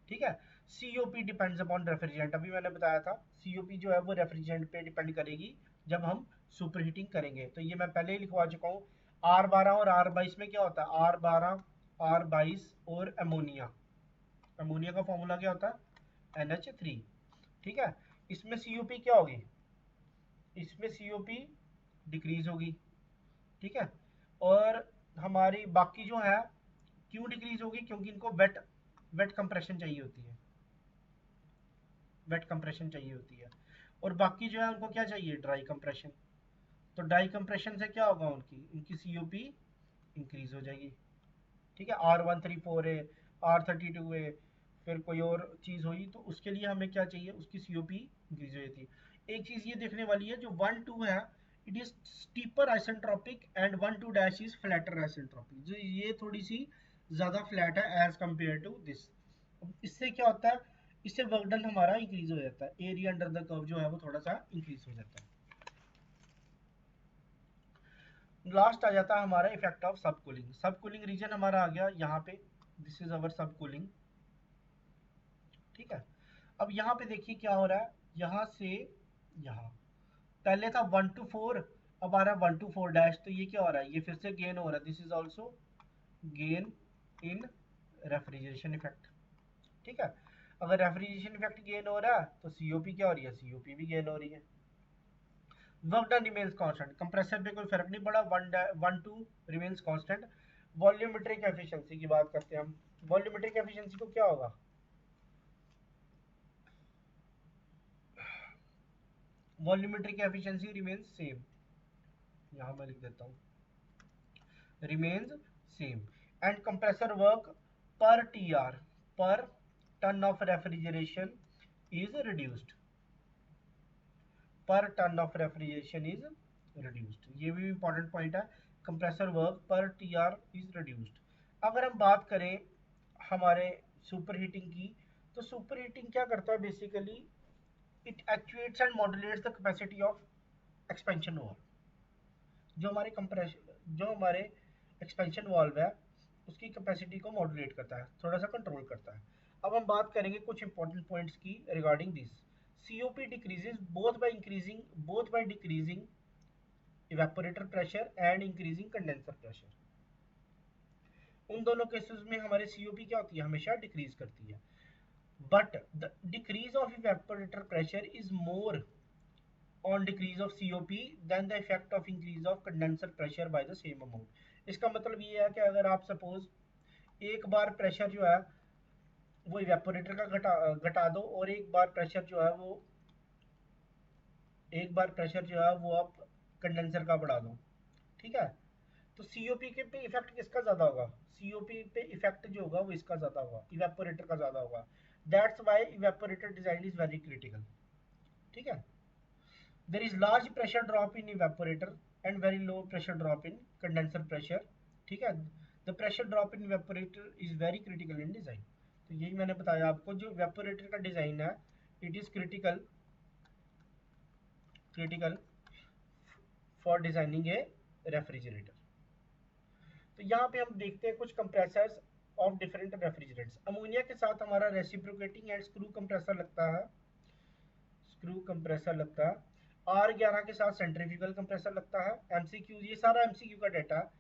ठीक है। सीओपी डिपेंड्स अपॉन रेफ्रिजरेंट, अभी मैंने बताया था सीओपी जो है वो रेफ्रिजरेंट पे डिपेंड करेगी जब हम सुपर हीटिंग करेंगे। तो ये मैं पहले ही लिखवा चुका हूँ। R12 और R22 में क्या होता है? R12 R22 और अमोनिया, अमोनिया का फॉर्मूला क्या होता है? NH3, ठीक है। इसमें सीओपी क्या होगी? इसमें सीओपी डिक्रीज होगी, ठीक है। और हमारी बाकी जो है क्यों डिक्रीज होगी? क्योंकि इनको वेट वेट कंप्रेशन चाहिए होती है, वेट कंप्रेशन चाहिए होती है। और बाकी जो है उनको क्या चाहिए? Dry compression. तो ड्राई कंप्रेशन से क्या होगा? उनकी उनकी सीओपी इंक्रीज हो जाएगी, ठीक है। R134 है, R32 है, फिर कोई और चीज़ हुई तो उसके लिए हमें क्या चाहिए? उसकी सीओपी इंक्रीज हो जाती है। एक चीज़ ये देखने वाली है, जो 1 2 है it is steeper isentropic and 1 2 dash is flatter isentropic, जो ये थोड़ी सी ज़्यादा फ्लैट है एज कम्पेयर टू दिस। इससे क्या होता है? इससे वर्क डन हमारा इंक्रीज हो जाता है, एरिया अंडर द कर्व जो है वो थोड़ा सा इंक्रीज हो जाता है। लास्ट आ जाता है हमारा इफेक्ट ऑफ सब कूलिंग। सब कूलिंग रीजन हमारा आ गया यहाँ पे, दिस इज अवर सब कूलिंग, ठीक है। अब यहाँ पे देखिए क्या हो रहा है, यहाँ से यहाँ पहले था 1 2 4, अब आ रहा है 1 2 4 डैश, तो ये क्या हो रहा है? ये फिर से गेन हो रहा है, this is also gain in refrigeration effect, ठीक है। अगर रेफ्रिजरेशन इफेक्ट गेन हो रहा है तो सीओपी क्या हो रही है? सीओपी भी गेन हो रही है। Work done remains constant, compressor पे कोई फर्क नहीं पड़ा, 1 2 रिमेन्स कांस्टेंट। वॉल्यूमेट्रिक एफिशिएंसी की बात करते हैं हम। वॉल्यूमेट्रिक एफिशिएंसी को क्या होगा? वॉल्यूमेट्रिक एफिशिएंसी रिमेन्स सेम, यहाँ मैं लिख देता हूँ, remains same, and compressor work per TR, per ton of refrigeration is reduced, per ton of refrigeration is reduced, ये भी important point है। compressor work per TR is reduced। अगर हम बात करें हमारे सुपर हीटिंग की, तो सुपर हीटिंग क्या करता है basically? It actuates and modulates the capacity of expansion valve. जो हमारे एक्सपेंशन वाल्व है उसकी कैपेसिटी को मॉड्यूलेट करता है, थोड़ा सा कंट्रोल करता है। अब हम बात करेंगे कुछ इंपॉर्टेंट पॉइंट्स की regarding this. COP decreases both by decreasing evaporator pressure and increasing condenser pressure. उन दोनों केसेस में हमारे सीओपी क्या होती है? हमेशा डिक्रीज करती है। But the decrease of evaporator pressure is more on decrease of COP than the effect of increase of condenser pressure by the same amount। इसका मतलब ये है कि अगर आप सपोज एक बार प्रेशर जो है वो इवेपोरेटर का घटा दो, और एक बार प्रेशर जो है वो आप कंडेंसर का बढ़ा दो। ठीक है, तो सीओपी के पे इफेक्ट किसका ज्यादा होगा? सीओपी पे इफेक्ट जो होगा वो इसका ज्यादा होगा, इवेपोरेटर का ज्यादा होगा। That's why evaporator design is very critical. ठीक है, there is large pressure drop in evaporator and very low pressure drop in condenser pressure। ठीक है, the pressure drop in evaporator is very critical in design। तो यही मैंने बताया आपको, जो evaporator का डिजाइन है it is critical for designing a refrigerator। तो यहाँ पे हम देखते हैं कुछ compressors of different refrigerants. Ammonia के साथ हमारा रेसिप्रोकेटिंग एंड स्क्रू कंप्रेसर लगता है, R11 के साथ सेंट्रीफ्यूगल कंप्रेसर लगता है। एमसीक्यू, ये सारा एमसीक्यू का डेटा है।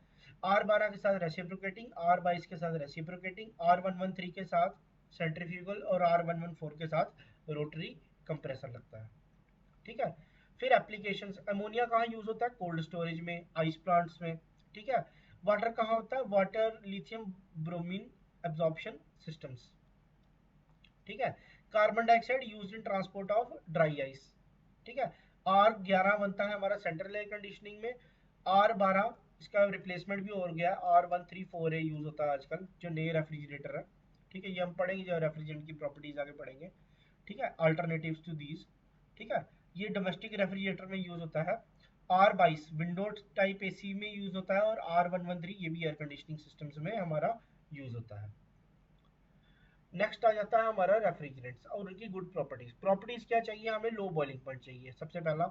R12 के साथ रेसिप्रोकेटिंग, R22 के साथ रेसिप्रोकेटिंग, R113 के साथ सेंट्रीफ्यूगल और R114 के साथ रोटरी कंप्रेसर लगता है। ठीक है, फिर एप्लीकेशंस, अमोनिया कहाँ यूज होता है? कोल्ड स्टोरेज में, आइस प्लांट्स में। ठीक है, वाटर कहाँ होता है? Water lithium bromine absorption systems. ठीक है, carbon dioxide use in transport of dry ice. ठीक है, R11 बनता है हमारा सेंट्रल एयर कंडीशनिंग में। R12 इसका रिप्लेसमेंट भी हो गया, R134A यूज होता है आजकल जो नए रेफ्रिजरेटर है। ठीक है, ये हम पढ़ेंगे जो रेफ्रिजरेंट की प्रॉपर्टीज आगे पढ़ेंगे। ठीक है, अल्टरनेटिव्स टू दीज। ठीक है, ये डोमेस्टिक रेफ्रिजरेटर में यूज होता है। R22 विंडो टाइप एसी में यूज होता है, और R113 ये भी एयर कंडीशनिंग सिस्टम्स में हमारा यूज होता है। नेक्स्ट आ जाता है हमारा रेफ्रिजरेंट्स और उनकी गुड प्रॉपर्टीज। प्रॉपर्टीज क्या चाहिए हमें? लो बॉइलिंग पॉइंट चाहिए सबसे पहला।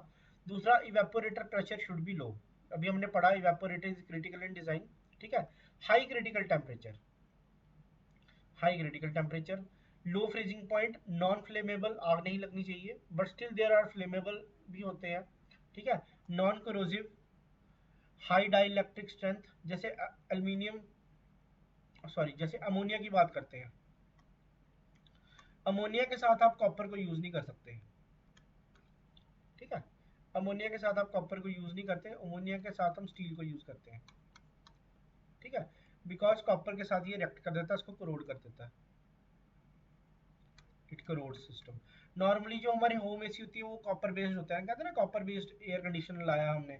दूसरा, evaporator pressure should be low, अभी हमने पढ़ा evaporator is critical in design. ठीक है, high critical temperature, low freezing point, non flammable, आग नहीं लगनी चाहिए, but still there are flammable भी होते हैं। ठीक है, non corrosive, high dielectric strength, जैसे एल्यूमिनियम, सॉरी जैसे अमोनिया की बात करते हैं, अमोनिया के साथ आप कॉपर को यूज नहीं कर सकते। ठीक है, अमोनिया के साथ आप कॉपर को यूज नहीं करते, अमोनिया के साथ हम स्टील को यूज करते हैं। ठीक है, बिकॉज कॉपर के साथ ये रिएक्ट कर देता है, इसको करोड कर देता है, इट करोड सिस्टम। नॉर्मली जो हमारे होम एसी होती है वो कॉपर बेस्ड होता है, कहते हैं ना कॉपर बेस्ड एयर कंडीशनर लाया हमने।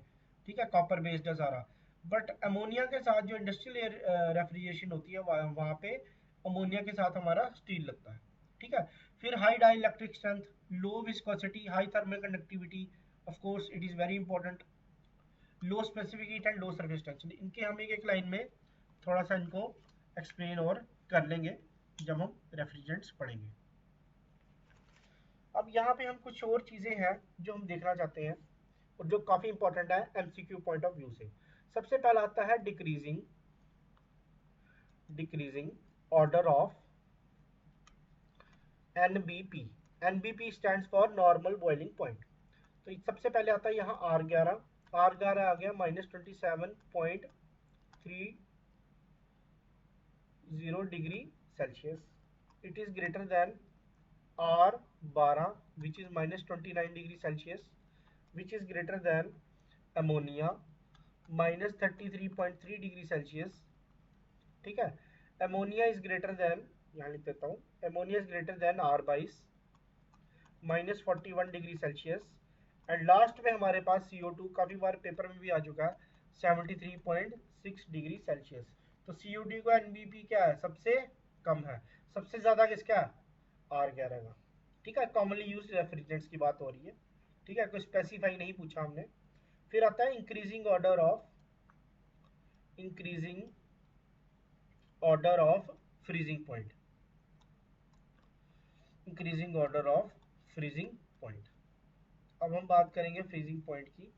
ठीक है, कॉपर बेस्ड है सारा, बट अमोनिया के साथ जो इंडस्ट्रियल एयर रेफ्रिजरेशन होती है वहाँ पे अमोनिया के साथ हमारा स्टील लगता है। ठीक है, फिर high dielectric strength, low viscosity, high thermal conductivity, of course it is very important, low specific heat and low surface tension. इनके हम एक एक लाइन में थोड़ा सा इनको एक्सप्लेन और कर लेंगे जब हम रेफ्रिजरेंट्स पढ़ेंगे। अब यहाँ पे हम कुछ और चीजें हैं जो हम देखना चाहते हैं और जो काफी इंपॉर्टेंट है एमसीक्यू पॉइंट ऑफ व्यू से। सबसे पहला आता है decreasing order of NBP. NBP stands for normal boiling point. तो सबसे पहले आता है यहाँ R11 आ गया -27.30 degree Celsius. It is greater then R12 which is -29 degree Celsius, which is greater than ammonia -33.3 degree Celsius. ठीक है, अमोनिया इज ग्रेटर देन, यहाँ लिख देता हूँ, ammonia is greater then R22 -41 degree Celsius. And last में हमारे पास CO2, काफी बार paper में भी आ चुका है, 73.6 डिग्री सेल्सियस। तो CO2 का एनबीपी क्या है? सबसे कम है। सबसे ज्यादा किसका है? R11 का। ठीक है, कॉमनली यूज रेफ्रिजरेंट्स की बात हो रही है। ठीक है, कोई स्पेसिफाई नहीं पूछा हमने। फिर आता है increasing order of freezing point. अब हम बात करेंगे फ्रीजिंग पॉइंट की।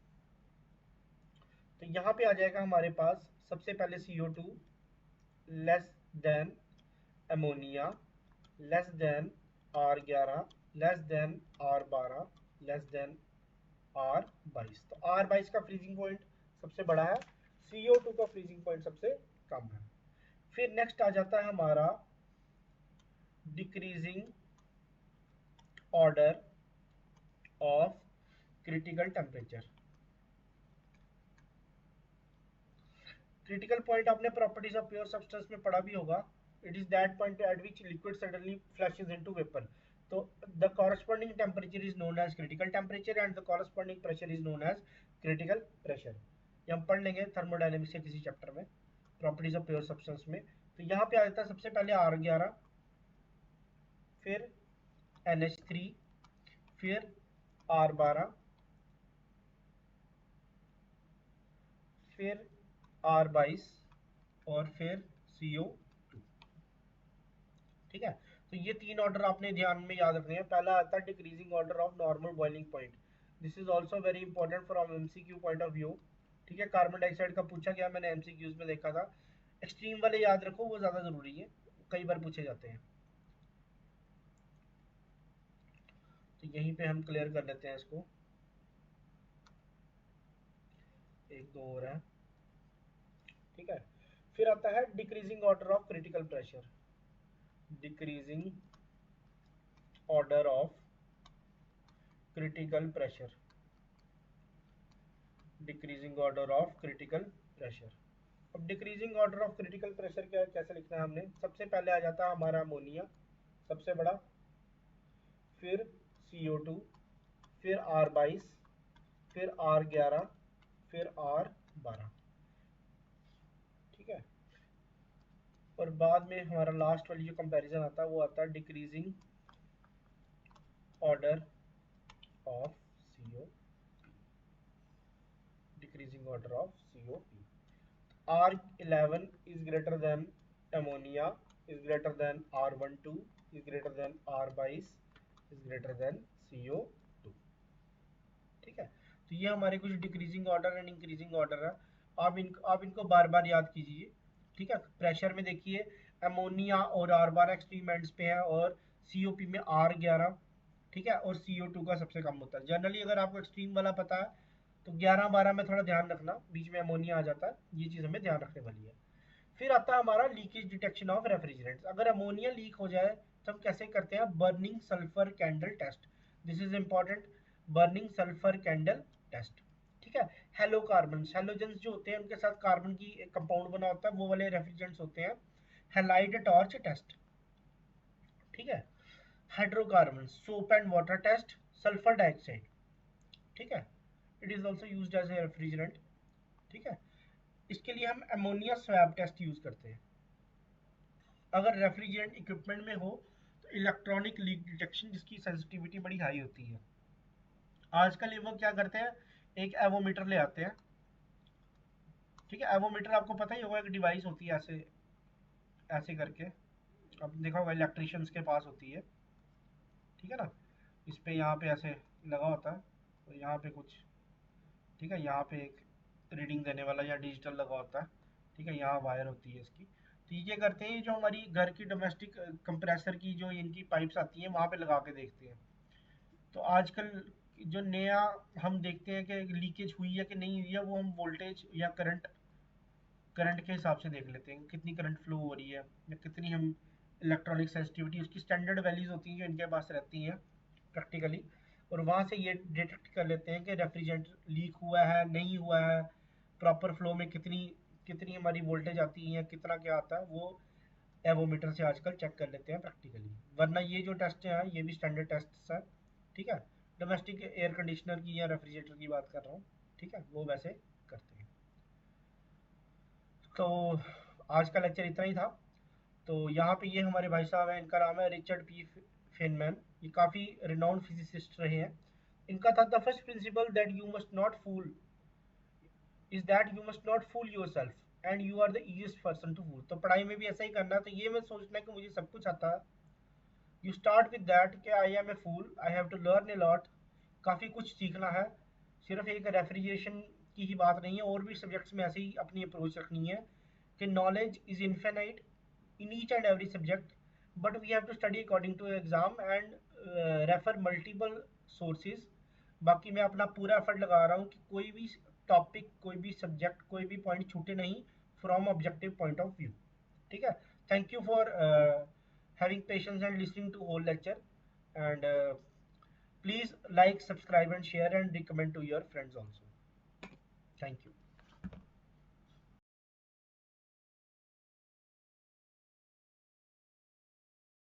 तो यहाँ पे आ जाएगा हमारे पास सबसे पहले CO2 less than ammonia, less than R11, less than R12, less than R22। तो R22 का फ्रीजिंग पॉइंट सबसे बड़ा है, CO2 का फ्रीजिंग पॉइंट सबसे कम है। फिर नेक्स्ट आ जाता है हमारा decreasing order of critical temperature. Critical point आपने प्रॉपर्टीज ऑफ प्योर सब्सटेंस में पढ़ा भी होगा। It is that point at which liquid suddenly flashes into vapor. So the corresponding temperature is known as critical temperature and the corresponding pressure is known as critical pressure. ये हम पढ़ लेंगे thermodynamics के किसी चैप्टर में, properties of pure substance में। तो यहाँ पे आ जाता है सबसे पहले R11, फिर NH3, फिर R12, फिर R22 और फिर CO2। ठीक है, तो ये तीन ऑर्डर आपने ध्यान में याद रखने हैं। पहला आता है decreasing order of normal boiling point. This is also very important from MCQ point of view. ठीक है, कार्बन डाइऑक्साइड का पूछा गया, मैंने एमसीक्यूज में देखा था। एक्सट्रीम वाले याद रखो, वो ज्यादा जरूरी है, कई बार पूछे जाते हैं। तो यहीं पे हम क्लियर कर लेते हैं इसको, एक दो और है। ठीक है, फिर आता है decreasing order of critical pressure. Decreasing order of critical pressure, decreasing order of critical pressure. अब decreasing order of critical pressure क्या, कैसे लिखना है हमने? सबसे पहले आ जाता है हमारा अमोनिया सबसे बड़ा, फिर CO2, फिर R22, फिर R11, फिर R12। ठीक है, और बाद में हमारा लास्ट वाली जो कंपैरिजन आता है वो आता है decreasing order of CO, decreasing order of COP। R11 is greater than ammonia, is greater than R12, is greater than R22, is greater than CO2। ठीक है, तो ये हमारे कुछ decreasing order and increasing order है। आप इनको बार बार याद कीजिए। ठीक है, प्रेशर में देखिए अमोनिया और R12 एक्सट्रीम एंड्स पे है और COP में R11, ठीक है, और CO2 का सबसे कम होता है। जनरली अगर आपको एक्सट्रीम वाला पता है तो 11-12 में थोड़ा ध्यान रखना, बीच में अमोनिया आ जाता है, ये चीज़ हमें ध्यान रखने वाली है। फिर आता है हमारा लीकेज डिटेक्शन ऑफ रेफ्रिजरेंट्स। अगर अमोनिया लीक हो जाए तो हम कैसे करते हैं? Burning sulphur candle test. This is important, burning sulphur candle test. ठीक है, हेलोकार्बन, हेलोजेंस जो होते हैं उनके साथ कार्बन की एक कंपाउंड बना होता है, वो वाले रेफ्रिजरेंट्स होते हैं। Halide torch test. ठीक है, hydrocarbon, soap and water test, sulphur dioxide. ठीक है, it is also used as a refrigerant. ठीक है, इसके लिए हम अमोनिया स्वैब टेस्ट यूज करते हैं। अगर रेफ्रिजरेंट इक्विपमेंट में हो तो इलेक्ट्रॉनिक लीक डिटेक्शन, जिसकी सेंसिटिविटी बड़ी हाई होती है। आजकल ये वो क्या करते हैं, एक एवोमीटर ले आते हैं। ठीक है, एवोमीटर आपको पता ही होगा, एक डिवाइस होती है ऐसे ऐसे करके, अब देखा होगा इलेक्ट्रिशियंस के पास होती है। ठीक है ना, इस पे यहाँ पे ऐसे लगा होता है और यहाँ पे कुछ, ठीक है, यहाँ पे एक रीडिंग देने वाला या डिजिटल लगा होता है। ठीक है, यहाँ वायर होती है इसकी। तो ये करते हैं, जो हमारी घर की डोमेस्टिक कंप्रेसर की जो इनकी पाइप्स आती हैं वहाँ पे लगा के देखते हैं। तो आजकल जो नया हम देखते हैं कि लीकेज हुई है कि नहीं हुई है, वो हम वोल्टेज या करंट के हिसाब से देख लेते हैं, कितनी करंट फ्लो हो रही है या कितनी हम इलेक्ट्रॉनिक सेंसिटिविटी, उसकी स्टैंडर्ड वैल्यूज होती हैं जो इनके पास रहती हैं प्रैक्टिकली, और वहाँ से ये डिटेक्ट कर लेते हैं कि रेफ्रिजरेंट लीक हुआ है नहीं हुआ है, प्रॉपर फ्लो में कितनी कितनी हमारी वोल्टेज आती है, कितना क्या आता है, वो एवोमीटर से आजकल चेक कर लेते हैं प्रैक्टिकली। वरना ये जो टेस्ट हैं ये भी स्टैंडर्ड टेस्ट है। ठीक है, डोमेस्टिक एयर कंडीशनर की या रेफ्रिजरेटर की बात कर रहा हूँ। ठीक है, वो वैसे करते हैं। तो आज का लेक्चर इतना ही था। तो यहाँ पे ये हमारे भाई साहब हैं, इनका नाम है रिचर्ड पी फेनमैन। ये काफ़ी रिनाउंड फिजिसिस्ट रहे हैं। इनका था the first principle that you must not fool is that you must not fool yourself and you are the easiest person to fool. तो पढ़ाई में भी ऐसा ही करना है। तो ये मैं सोचना है कि मुझे सब कुछ आता है, यू स्टार्ट विद दैट कि I am a fool, I have to learn a lot. काफ़ी कुछ सीखना है, सिर्फ एक रेफ्रिजरेशन की ही बात नहीं है, और भी सब्जेक्ट्स में ऐसे ही अपनी अप्रोच रखनी है कि knowledge is infinite in each and every subject, but we have to study according to exam and refer multiple sources। बाकी मैं अपना पूरा एफर्ट लगा रहा हूँ कि कोई भी टॉपिक, कोई भी सब्जेक्ट, कोई भी पॉइंट छूटे नहीं from objective point of view. ठीक है, thank you for having patience and listening to whole lecture and please like, subscribe and share and recommend to your friends also. Thank you.